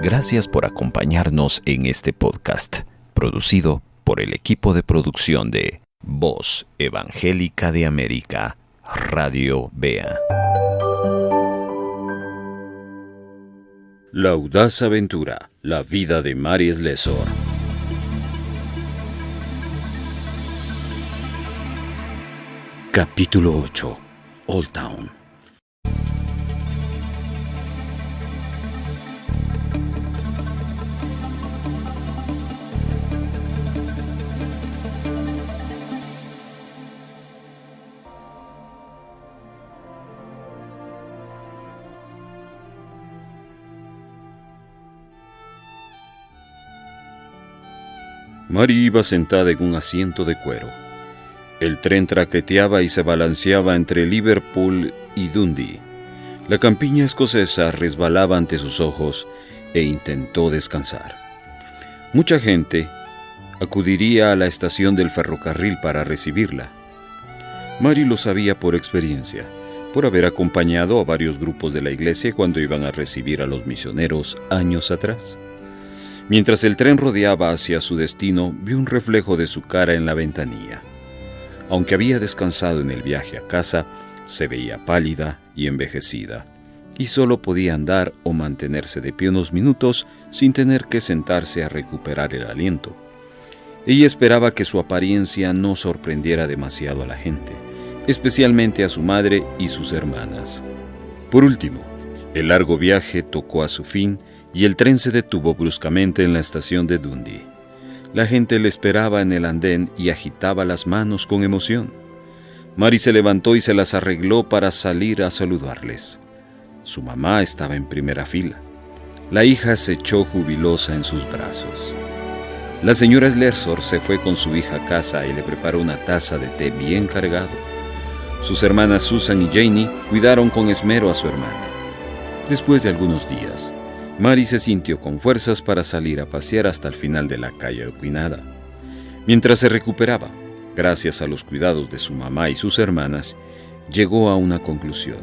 Gracias por acompañarnos en este podcast, producido por el equipo de producción de Voz Evangélica de América, Radio Bea. La audaz aventura, la vida de Mari Slessor. Capítulo 8. Old Town. Mari iba sentada en un asiento de cuero. El tren traqueteaba y se balanceaba entre Liverpool y Dundee. La campiña escocesa resbalaba ante sus ojos e intentó descansar. Mucha gente acudiría a la estación del ferrocarril para recibirla. Mari lo sabía por experiencia, por haber acompañado a varios grupos de la iglesia cuando iban a recibir a los misioneros años atrás. Mientras el tren rodeaba hacia su destino, vio un reflejo de su cara en la ventanilla. Aunque había descansado en el viaje a casa, se veía pálida y envejecida, y solo podía andar o mantenerse de pie unos minutos sin tener que sentarse a recuperar el aliento. Ella esperaba que su apariencia no sorprendiera demasiado a la gente, especialmente a su madre y sus hermanas. Por último, el largo viaje tocó a su fin y el tren se detuvo bruscamente en la estación de Dundee. La gente le esperaba en el andén y agitaba las manos con emoción. Mari se levantó y se las arregló para salir a saludarles. Su mamá estaba en primera fila. La hija se echó jubilosa en sus brazos. La señora Slessor se fue con su hija a casa y le preparó una taza de té bien cargado. Sus hermanas Susan y Janie cuidaron con esmero a su hermana. Después de algunos días, Mari se sintió con fuerzas para salir a pasear hasta el final de la calle Oquinada. Mientras se recuperaba, gracias a los cuidados de su mamá y sus hermanas, llegó a una conclusión.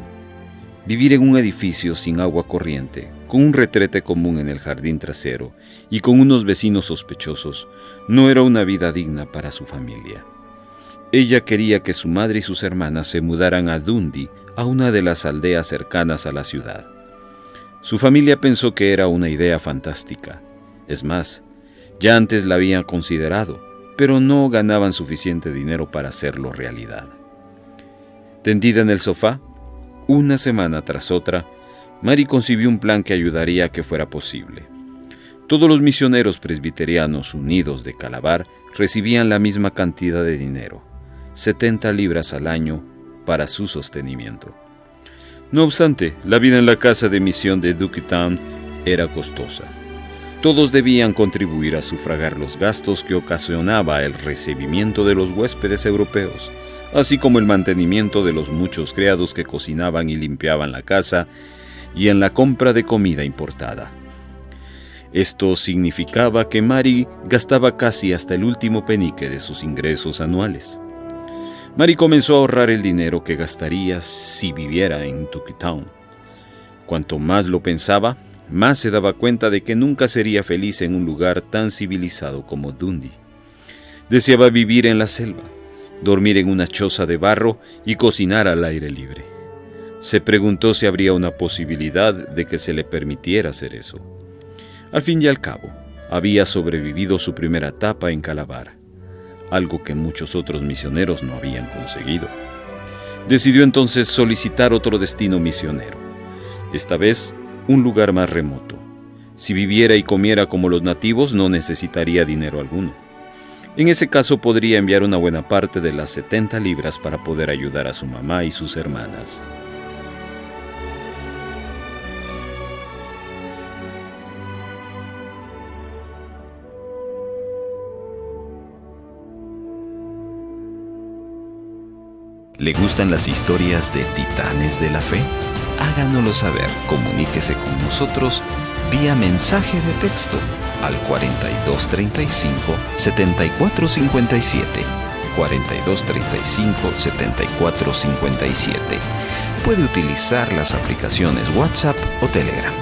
Vivir en un edificio sin agua corriente, con un retrete común en el jardín trasero y con unos vecinos sospechosos, no era una vida digna para su familia. Ella quería que su madre y sus hermanas se mudaran a Dundee, a una de las aldeas cercanas a la ciudad. Su familia pensó que era una idea fantástica. Es más, ya antes la habían considerado, pero no ganaban suficiente dinero para hacerlo realidad. Tendida en el sofá, una semana tras otra, Mari concibió un plan que ayudaría a que fuera posible. Todos los misioneros presbiterianos unidos de Calabar recibían la misma cantidad de dinero, 70 libras al año, para su sostenimiento. No obstante, la vida en la casa de misión de Ducktown era costosa. Todos debían contribuir a sufragar los gastos que ocasionaba el recibimiento de los huéspedes europeos, así como el mantenimiento de los muchos criados que cocinaban y limpiaban la casa y en la compra de comida importada. Esto significaba que Mari gastaba casi hasta el último penique de sus ingresos anuales. Mari comenzó a ahorrar el dinero que gastaría si viviera en Ducktown. Cuanto más lo pensaba, más se daba cuenta de que nunca sería feliz en un lugar tan civilizado como Dundee. Deseaba vivir en la selva, dormir en una choza de barro y cocinar al aire libre. Se preguntó si habría una posibilidad de que se le permitiera hacer eso. Al fin y al cabo, había sobrevivido su primera etapa en Calabar, algo que muchos otros misioneros no habían conseguido. Decidió entonces solicitar otro destino misionero, esta vez un lugar más remoto. Si viviera y comiera como los nativos, no necesitaría dinero alguno. En ese caso podría enviar una buena parte de las 70 libras para poder ayudar a su mamá y sus hermanas. ¿Le gustan las historias de titanes de la fe? Háganoslo saber, comuníquese con nosotros vía mensaje de texto al 4235-7457, 4235-7457. Puede utilizar las aplicaciones WhatsApp o Telegram.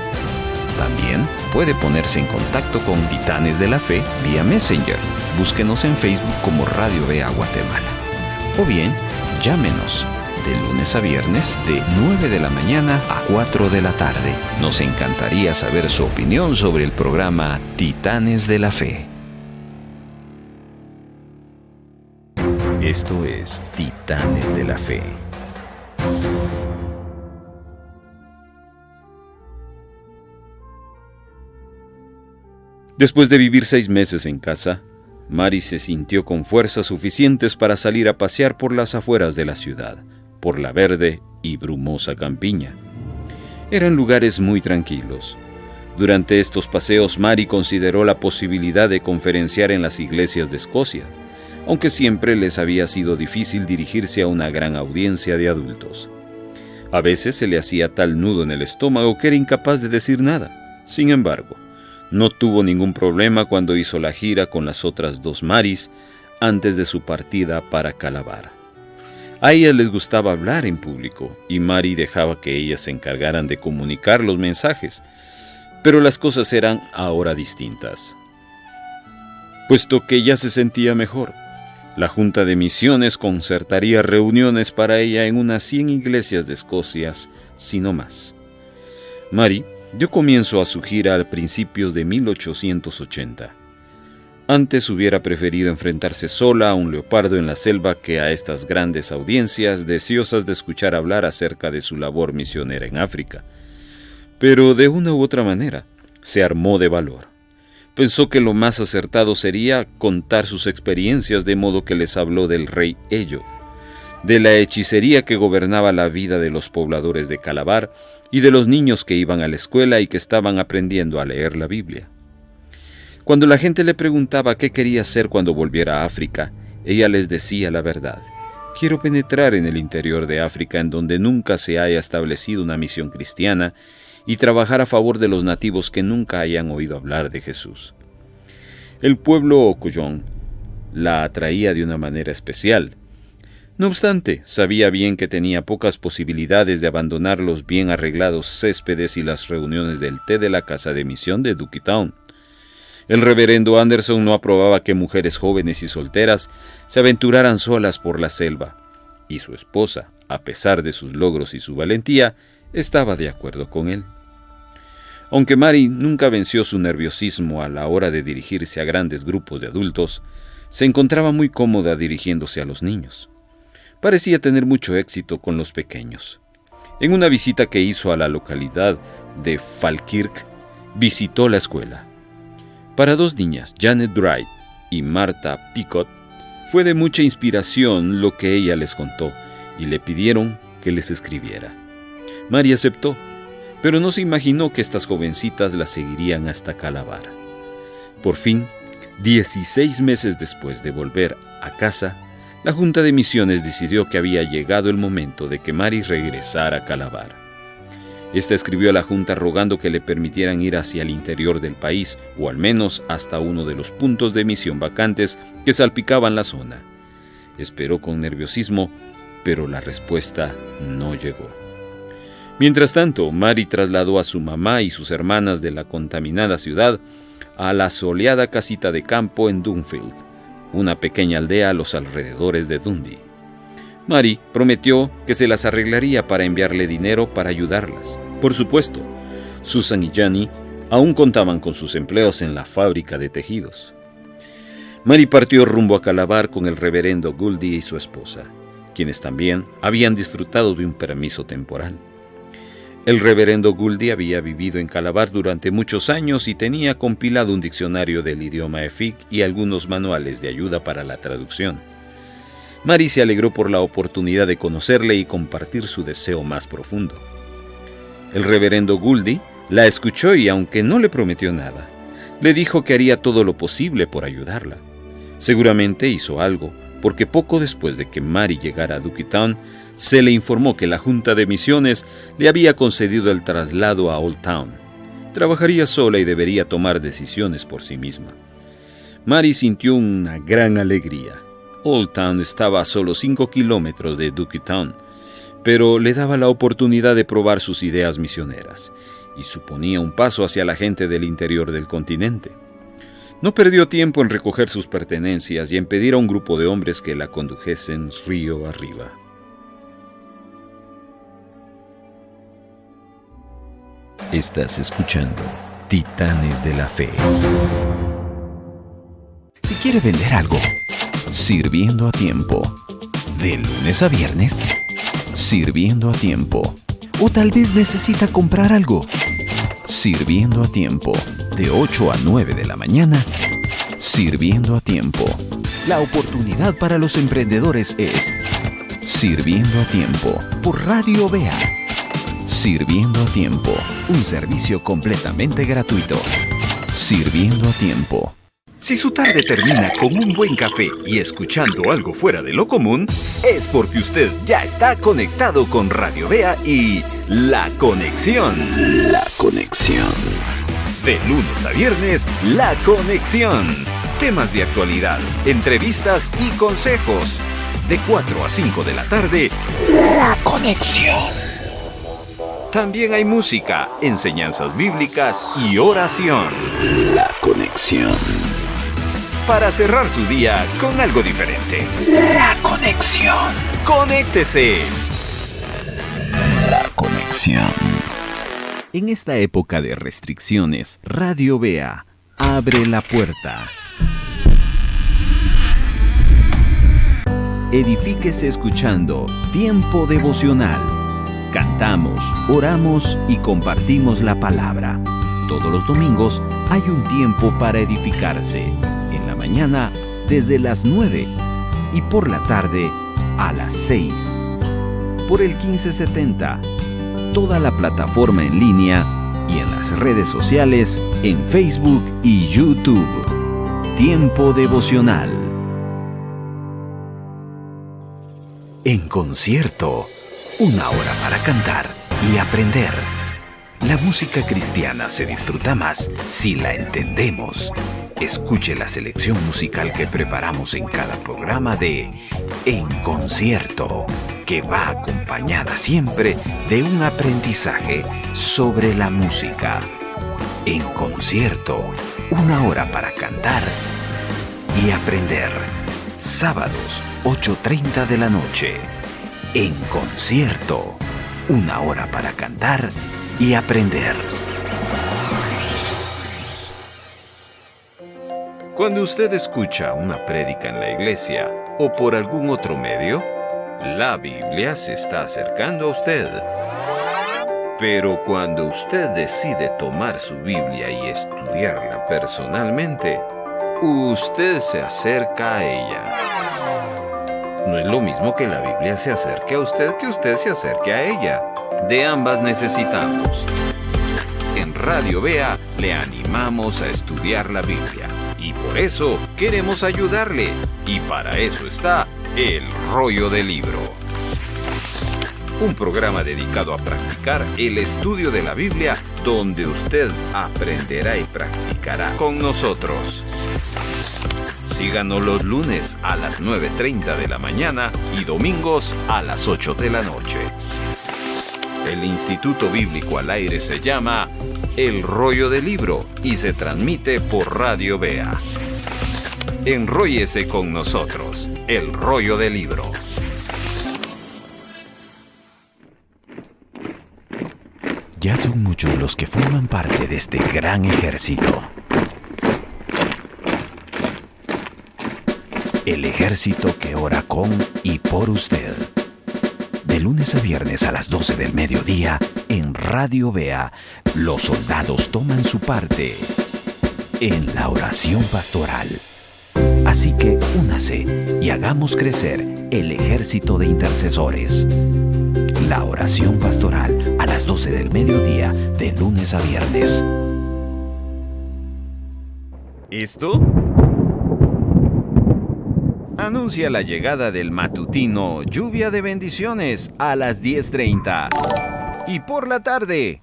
También puede ponerse en contacto con Titanes de la Fe vía Messenger. Búsquenos en Facebook como Radio Bea Guatemala. O bien, llámenos de lunes a viernes de 9 de la mañana a 4 de la tarde. Nos encantaría saber su opinión sobre el programa Titanes de la Fe. Esto es Titanes de la Fe. Después de vivir 6 meses en casa, Mari se sintió con fuerzas suficientes para salir a pasear por las afueras de la ciudad, por la verde y brumosa campiña. Eran lugares muy tranquilos. Durante estos paseos, Mari consideró la posibilidad de conferenciar en las iglesias de Escocia, aunque siempre les había sido difícil dirigirse a una gran audiencia de adultos. A veces se le hacía tal nudo en el estómago que era incapaz de decir nada. Sin embargo, no tuvo ningún problema cuando hizo la gira con las otras 2 Maris antes de su partida para Calabar. A ellas les gustaba hablar en público y Mari dejaba que ellas se encargaran de comunicar los mensajes, pero las cosas eran ahora distintas. Puesto que ya se sentía mejor, la Junta de Misiones concertaría reuniones para ella en unas 100 iglesias de Escocia, si no más. Mari dio comienzo a su gira a principios de 1880. Antes hubiera preferido enfrentarse sola a un leopardo en la selva que a estas grandes audiencias deseosas de escuchar hablar acerca de su labor misionera en África. Pero de una u otra manera, se armó de valor. Pensó que lo más acertado sería contar sus experiencias, de modo que les habló del rey Ello, de la hechicería que gobernaba la vida de los pobladores de Calabar y de los niños que iban a la escuela y que estaban aprendiendo a leer la Biblia. Cuando la gente le preguntaba qué quería hacer cuando volviera a África, ella les decía la verdad. Quiero penetrar en el interior de África, en donde nunca se haya establecido una misión cristiana, y trabajar a favor de los nativos que nunca hayan oído hablar de Jesús. El pueblo Okoyón la atraía de una manera especial. No obstante, sabía bien que tenía pocas posibilidades de abandonar los bien arreglados céspedes y las reuniones del té de la casa de misión de Ducktown. El reverendo Anderson no aprobaba que mujeres jóvenes y solteras se aventuraran solas por la selva, y su esposa, a pesar de sus logros y su valentía, estaba de acuerdo con él. Aunque Mari nunca venció su nerviosismo a la hora de dirigirse a grandes grupos de adultos, se encontraba muy cómoda dirigiéndose a los niños. Parecía tener mucho éxito con los pequeños. En una visita que hizo a la localidad de Falkirk, visitó la escuela. Para 2 niñas, Janet Bright y Martha Picot, fue de mucha inspiración lo que ella les contó y le pidieron que les escribiera. Mari aceptó, pero no se imaginó que estas jovencitas la seguirían hasta Calabar. Por fin, 16 meses después de volver a casa, la Junta de Misiones decidió que había llegado el momento de que Mari regresara a Calabar. Esta escribió a la Junta rogando que le permitieran ir hacia el interior del país, o al menos hasta uno de los puntos de misión vacantes que salpicaban la zona. Esperó con nerviosismo, pero la respuesta no llegó. Mientras tanto, Mari trasladó a su mamá y sus hermanas de la contaminada ciudad a la soleada casita de campo en Dunfield, una pequeña aldea a los alrededores de Dundee. Mari prometió que se las arreglaría para enviarle dinero para ayudarlas. Por supuesto, Susan y Johnny aún contaban con sus empleos en la fábrica de tejidos. Mari partió rumbo a Calabar con el reverendo Gouldy y su esposa, quienes también habían disfrutado de un permiso temporal. El reverendo Gouldy había vivido en Calabar durante muchos años y tenía compilado un diccionario del idioma efik y algunos manuales de ayuda para la traducción. Mari se alegró por la oportunidad de conocerle y compartir su deseo más profundo. El reverendo Gouldy la escuchó y, aunque no le prometió nada, le dijo que haría todo lo posible por ayudarla. Seguramente hizo algo, porque poco después de que Mari llegara a Ducktown, se le informó que la Junta de Misiones le había concedido el traslado a Old Town. Trabajaría sola y debería tomar decisiones por sí misma. Mari sintió una gran alegría. Old Town estaba a solo 5 kilómetros de Ducktown, pero le daba la oportunidad de probar sus ideas misioneras, y suponía un paso hacia la gente del interior del continente. No perdió tiempo en recoger sus pertenencias y en pedir a un grupo de hombres que la condujesen río arriba. Estás escuchando Titanes de la Fe. Si quiere vender algo, sirviendo a tiempo. De lunes a viernes, sirviendo a tiempo. O tal vez necesita comprar algo. Sirviendo a tiempo. De 8 a 9 de la mañana, sirviendo a tiempo. La oportunidad para los emprendedores es Sirviendo a Tiempo por Radio Vea. Sirviendo a Tiempo, un servicio completamente gratuito. Sirviendo a Tiempo. Si su tarde termina con un buen café y escuchando algo fuera de lo común, es porque usted ya está conectado con Radio Vea y La Conexión. La Conexión. De lunes a viernes, La Conexión. Temas de actualidad, entrevistas y consejos. De 4 a 5 de la tarde, La Conexión. También hay música, enseñanzas bíblicas y oración. La Conexión. Para cerrar su día con algo diferente. La Conexión. Conéctese. La Conexión. En esta época de restricciones, Radio Vea abre la puerta. Edifíquese escuchando Tiempo Devocional. Cantamos, oramos y compartimos la palabra. Todos los domingos hay un tiempo para edificarse. En la mañana desde las 9 y por la tarde a las 6. Por el 1570. Toda la plataforma en línea y en las redes sociales, en Facebook y YouTube. Tiempo Devocional. En concierto, una hora para cantar y aprender. La música cristiana se disfruta más si la entendemos. Escuche la selección musical que preparamos en cada programa de En Concierto, que va acompañada siempre de un aprendizaje sobre la música. En Concierto, una hora para cantar y aprender. Sábados, 8:30 de la noche. En Concierto, una hora para cantar y aprender. Cuando usted escucha una prédica en la iglesia o por algún otro medio, la Biblia se está acercando a usted. Pero cuando usted decide tomar su Biblia y estudiarla personalmente, usted se acerca a ella. No es lo mismo que la Biblia se acerque a usted que usted se acerque a ella. De ambas necesitamos. En Radio Vea le animamos a estudiar la Biblia. Y por eso queremos ayudarle. Y para eso está El Rollo del Libro. Un programa dedicado a practicar el estudio de la Biblia, donde usted aprenderá y practicará con nosotros. Síganos los lunes a las 9:30 de la mañana y domingos a las 8 de la noche. El Instituto Bíblico al Aire se llama El Rollo del Libro y se transmite por Radio Vea. Enróllese con nosotros, El Rollo del Libro. Ya son muchos los que forman parte de este gran ejército. El ejército que ora con y por usted. De lunes a viernes a las 12 del mediodía, en Radio Vea, los soldados toman su parte en la oración pastoral. Así que únase y hagamos crecer el ejército de intercesores. La oración pastoral a las 12 del mediodía, de lunes a viernes. ¿Esto? Anuncia la llegada del matutino Lluvia de Bendiciones a las 10:30. Y por la tarde,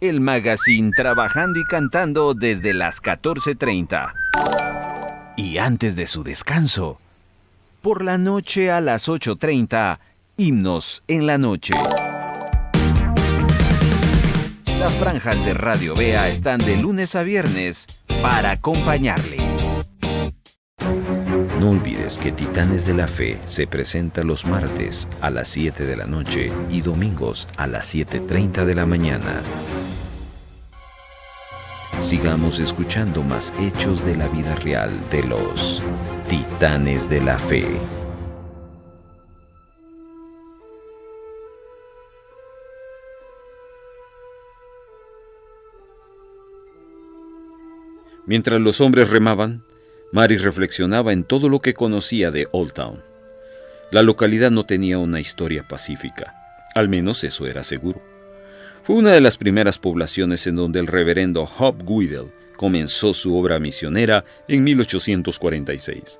el magazine Trabajando y Cantando desde las 14:30. Y antes de su descanso, por la noche a las 8:30, Himnos en la Noche. Las franjas de Radio Bea están de lunes a viernes para acompañarle. No olvides que Titanes de la Fe se presenta los martes a las 7 de la noche y domingos a las 7:30 de la mañana. Sigamos escuchando más hechos de la vida real de los Titanes de la Fe. Mientras los hombres remaban, Mary reflexionaba en todo lo que conocía de Old Town. La localidad no tenía una historia pacífica, al menos eso era seguro. Fue una de las primeras poblaciones en donde el reverendo Hop Guidel comenzó su obra misionera en 1846.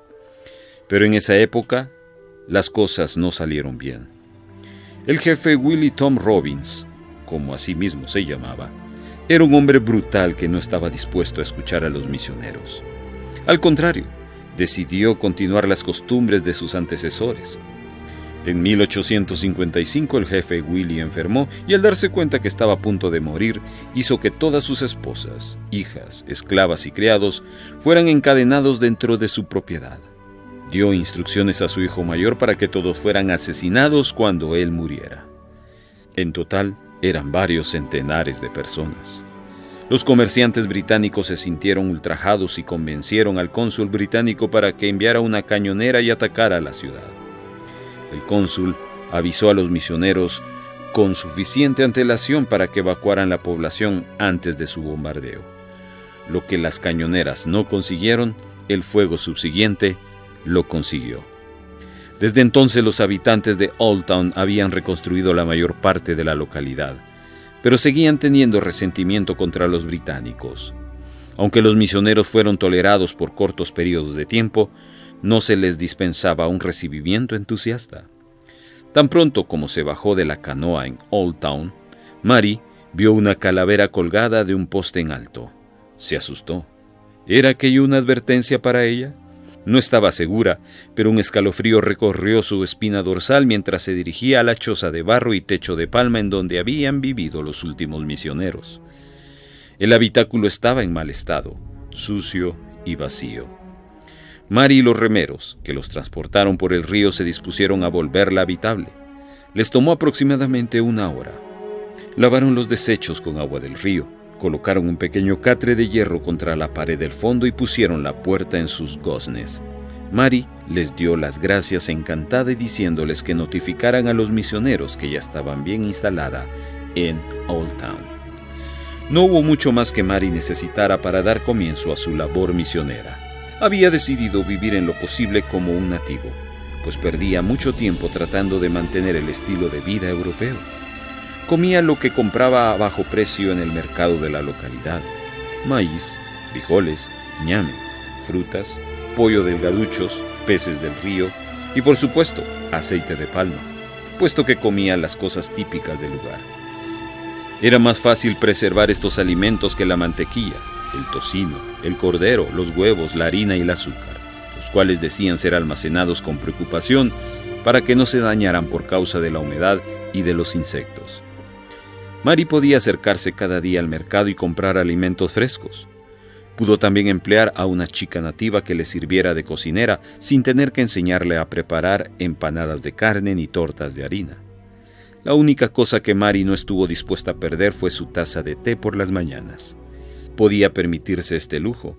Pero en esa época, las cosas no salieron bien. El jefe Willie Tom Robbins, como así mismo se llamaba, era un hombre brutal que no estaba dispuesto a escuchar a los misioneros. Al contrario, decidió continuar las costumbres de sus antecesores. En 1855 el jefe Willie enfermó y al darse cuenta que estaba a punto de morir, hizo que todas sus esposas, hijas, esclavas y criados fueran encadenados dentro de su propiedad. Dio instrucciones a su hijo mayor para que todos fueran asesinados cuando él muriera. En total, eran varios centenares de personas. Los comerciantes británicos se sintieron ultrajados y convencieron al cónsul británico para que enviara una cañonera y atacara la ciudad. El cónsul avisó a los misioneros con suficiente antelación para que evacuaran la población antes de su bombardeo. Lo que las cañoneras no consiguieron, el fuego subsiguiente lo consiguió. Desde entonces los habitantes de Old Town habían reconstruido la mayor parte de la localidad, pero seguían teniendo resentimiento contra los británicos. Aunque los misioneros fueron tolerados por cortos periodos de tiempo, no se les dispensaba un recibimiento entusiasta. Tan pronto como se bajó de la canoa en Old Town, Mary vio una calavera colgada de un poste en alto. Se asustó. ¿Era aquello una advertencia para ella? No estaba segura, pero un escalofrío recorrió su espina dorsal mientras se dirigía a la choza de barro y techo de palma en donde habían vivido los últimos misioneros. El habitáculo estaba en mal estado, sucio y vacío. Mary y los remeros, que los transportaron por el río, se dispusieron a volverla habitable. Les tomó aproximadamente 1 hora. Lavaron los desechos con agua del río. Colocaron un pequeño catre de hierro contra la pared del fondo y pusieron la puerta en sus goznes. Mary les dio las gracias encantada y diciéndoles que notificaran a los misioneros que ya estaban bien instalada en Old Town. No hubo mucho más que Mary necesitara para dar comienzo a su labor misionera. Había decidido vivir en lo posible como un nativo, pues perdía mucho tiempo tratando de mantener el estilo de vida europeo. Comía lo que compraba a bajo precio en el mercado de la localidad: maíz, frijoles, ñame, frutas, pollo delgaduchos, peces del río y, por supuesto, aceite de palma, puesto que comía las cosas típicas del lugar. Era más fácil preservar estos alimentos que la mantequilla, el tocino, el cordero, los huevos, la harina y el azúcar, los cuales decían ser almacenados con preocupación para que no se dañaran por causa de la humedad y de los insectos. Mary podía acercarse cada día al mercado y comprar alimentos frescos. Pudo también emplear a una chica nativa que le sirviera de cocinera sin tener que enseñarle a preparar empanadas de carne ni tortas de harina. La única cosa que Mary no estuvo dispuesta a perder fue su taza de té por las mañanas. Podía permitirse este lujo.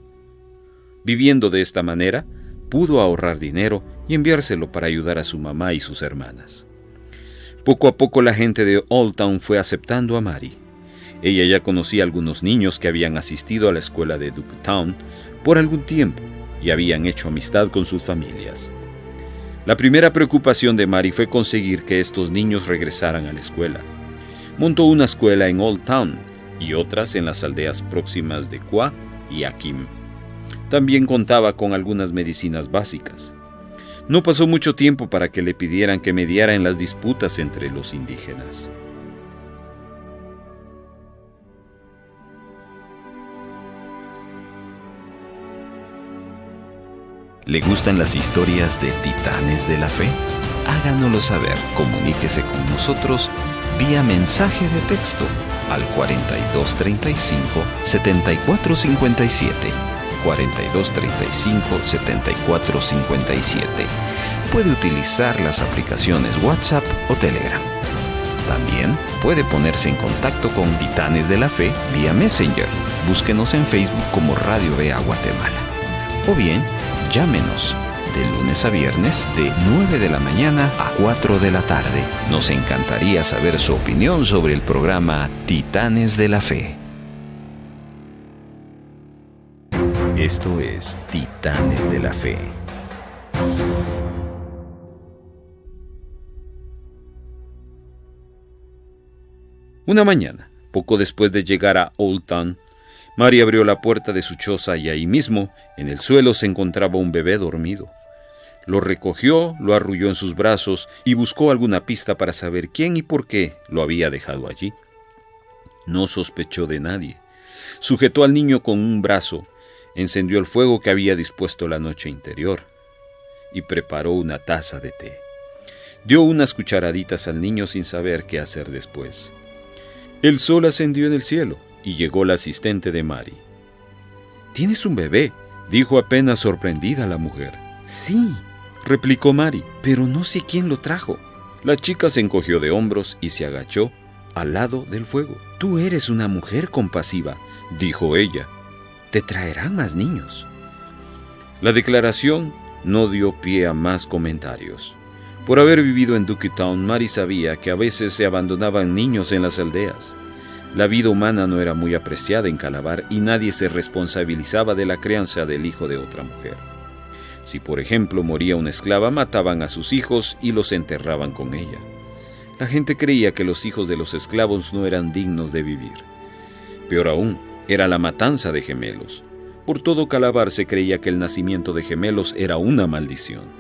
Viviendo de esta manera, pudo ahorrar dinero y enviárselo para ayudar a su mamá y sus hermanas. Poco a poco la gente de Old Town fue aceptando a Mary. Ella ya conocía a algunos niños que habían asistido a la escuela de Duketown por algún tiempo y habían hecho amistad con sus familias. La primera preocupación de Mary fue conseguir que estos niños regresaran a la escuela. Montó una escuela en Old Town y otras en las aldeas próximas de Qua y Akim. También contaba con algunas medicinas básicas. No pasó mucho tiempo para que le pidieran que mediara en las disputas entre los indígenas. ¿Le gustan las historias de Titanes de la Fe? Háganoslo saber, comuníquese con nosotros vía mensaje de texto al 4235-7457. 4235-7457. Puede utilizar las aplicaciones WhatsApp o Telegram. También puede ponerse en contacto con Titanes de la Fe vía Messenger. Búsquenos en Facebook como Radio Vea Guatemala. O bien, llámenos de lunes a viernes de 9 de la mañana a 4 de la tarde. Nos encantaría saber su opinión sobre el programa Titanes de la Fe. Esto es Titanes de la Fe. Una mañana, poco después de llegar a Old Town, Mary abrió la puerta de su choza y ahí mismo, en el suelo, se encontraba un bebé dormido. Lo recogió, lo arrulló en sus brazos y buscó alguna pista para saber quién y por qué lo había dejado allí. No sospechó de nadie. Sujetó al niño con un brazo, encendió el fuego que había dispuesto la noche anterior y preparó una taza de té. Dio unas cucharaditas al niño sin saber qué hacer después. El sol ascendió en el cielo y llegó la asistente de Mary. «¿Tienes un bebé?», dijo apenas sorprendida la mujer. «Sí», replicó Mary, «pero no sé quién lo trajo». La chica se encogió de hombros y se agachó al lado del fuego. «Tú eres una mujer compasiva», dijo ella. «Te traerán más niños». La declaración no dio pie a más comentarios. Por haber vivido en Ducktown, Mary sabía que a veces se abandonaban niños en las aldeas. La vida humana no era muy apreciada en Calabar y nadie se responsabilizaba de la crianza del hijo de otra mujer. Si, por ejemplo, moría una esclava, mataban a sus hijos y los enterraban con ella. La gente creía que los hijos de los esclavos no eran dignos de vivir. Peor aún, era la matanza de gemelos. Por todo Calabar se creía que el nacimiento de gemelos era una maldición.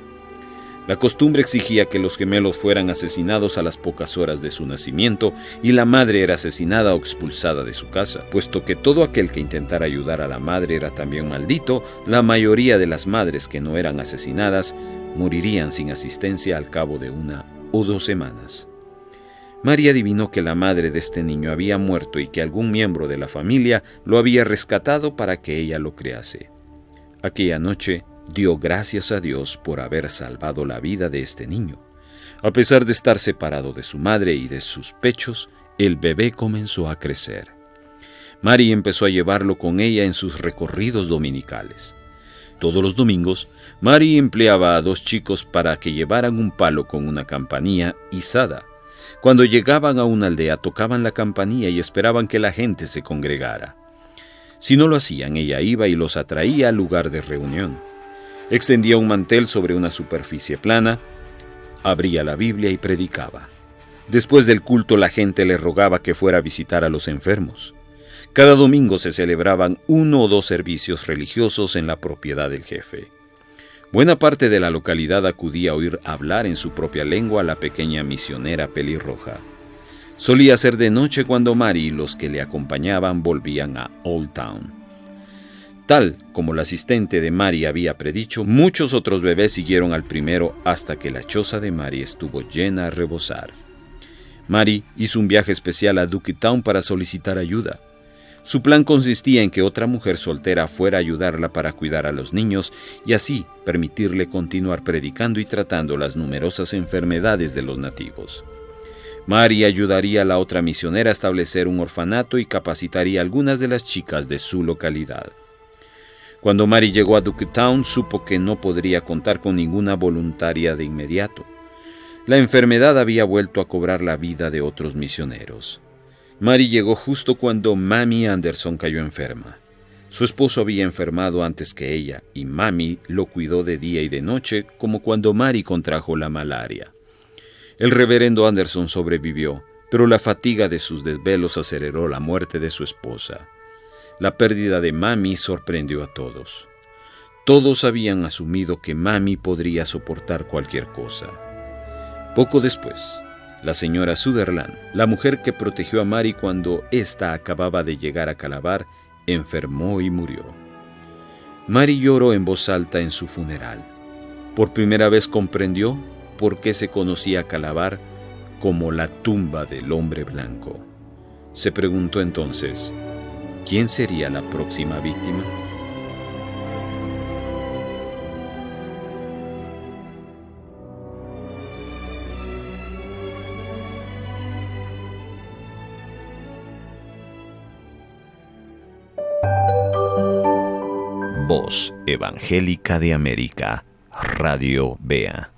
La costumbre exigía que los gemelos fueran asesinados a las pocas horas de su nacimiento y la madre era asesinada o expulsada de su casa. Puesto que todo aquel que intentara ayudar a la madre era también maldito, la mayoría de las madres que no eran asesinadas morirían sin asistencia al cabo de 1 o 2 semanas. María adivinó que la madre de este niño había muerto y que algún miembro de la familia lo había rescatado para que ella lo criase. Aquella noche dio gracias a Dios por haber salvado la vida de este niño. A pesar de estar separado de su madre y de sus pechos, el bebé comenzó a crecer. Mary empezó a llevarlo con ella en sus recorridos dominicales. Todos los domingos, Mary empleaba a 2 chicos para que llevaran un palo con una campanilla izada. Cuando llegaban a una aldea, tocaban la campanilla y esperaban que la gente se congregara. Si no lo hacían, ella iba y los atraía al lugar de reunión. Extendía un mantel sobre una superficie plana, abría la Biblia y predicaba. Después del culto, la gente le rogaba que fuera a visitar a los enfermos. Cada domingo se celebraban 1 o 2 servicios religiosos en la propiedad del jefe. Buena parte de la localidad acudía a oír hablar en su propia lengua a la pequeña misionera pelirroja. Solía ser de noche cuando Mary y los que le acompañaban volvían a Old Town. Tal como la asistente de Mary había predicho, muchos otros bebés siguieron al primero hasta que la choza de Mary estuvo llena a rebosar. Mary hizo un viaje especial a Ducktown para solicitar ayuda. Su plan consistía en que otra mujer soltera fuera a ayudarla para cuidar a los niños y así permitirle continuar predicando y tratando las numerosas enfermedades de los nativos. Mary ayudaría a la otra misionera a establecer un orfanato y capacitaría a algunas de las chicas de su localidad. Cuando Mary llegó a Ducktown, supo que no podría contar con ninguna voluntaria de inmediato. La enfermedad había vuelto a cobrar la vida de otros misioneros. Mary llegó justo cuando Mamie Anderson cayó enferma. Su esposo había enfermado antes que ella, y Mamie lo cuidó de día y de noche, como cuando Mary contrajo la malaria. El reverendo Anderson sobrevivió, pero la fatiga de sus desvelos aceleró la muerte de su esposa. La pérdida de Mamie sorprendió a todos. Todos habían asumido que Mamie podría soportar cualquier cosa. Poco después, la señora Sutherland, la mujer que protegió a Mary cuando ésta acababa de llegar a Calabar, enfermó y murió. Mary lloró en voz alta en su funeral. Por primera vez comprendió por qué se conocía Calabar como la tumba del hombre blanco. Se preguntó entonces, ¿quién sería la próxima víctima? Voz Evangélica de América, Radio Bea.